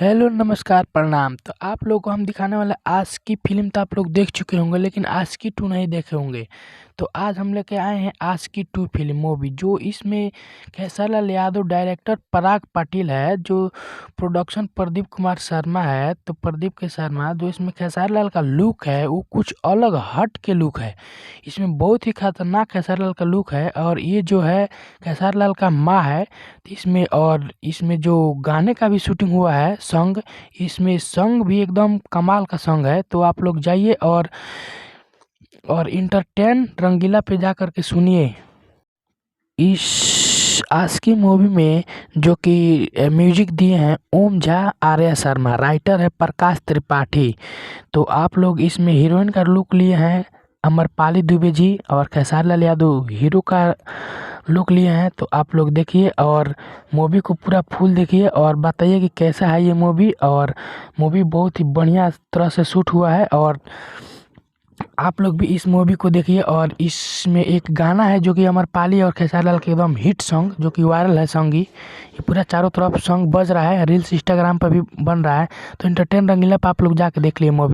Hello नमस्कार प्रणाम। तो आप लोग को हम दिखाने वाले आज की फिल्म तो आप लोग देख चुके होंगे, लेकिन आज की 2 नहीं देखे होंगे। तो आज हम लेके आए हैं आज की 2 फिल्म मूवी, जो इसमें खेसारीलाल यादव, डायरेक्टर पराग पाटिल है, जो प्रोडक्शन प्रदीप कुमार शर्मा है। तो प्रदीप के शर्मा जो इसमें खेसारीलाल का लुक है वो कुछ अलग हट के लुक है। इसमें बहुत ही खतरनाक खेसारीलाल का लुक है। और ये जो है खेसारीलाल का माँ है इसमें जो गाने का भी शूटिंग हुआ है सॉन्ग, इसमें सॉन्ग भी एकदम कमाल का सॉन्ग है। तो आप लोग जाइए और इंटरटेन रंगीला पे जा कर के सुनिए। इस आज की मूवी में जो कि म्यूजिक दिए हैं ओम झा, आर्या शर्मा, राइटर है प्रकाश त्रिपाठी। तो आप लोग इसमें हीरोइन का लुक लिए हैं अमरपाली दुबे जी, और खेसारीलाल यादव हीरो का लुक लिए हैं। तो आप लोग देखिए और मूवी को पूरा फुल देखिए और बताइए कि कैसा है ये मूवी। और मूवी बहुत ही बढ़िया तरह से शूट हुआ है। और आप लोग भी इस मूवी को देखिए। और इसमें एक गाना है जो कि अमरपाली और खेसारीलाल के एकदम हिट सॉन्ग, जो कि वायरल है सॉन्ग ये पूरा चारों तरफ सॉन्ग बज रहा है, रील्स इंस्टाग्राम पर भी बन रहा है। तो इंटरटेन रंगीला पर आप लोग जाके देख लिए मूवी।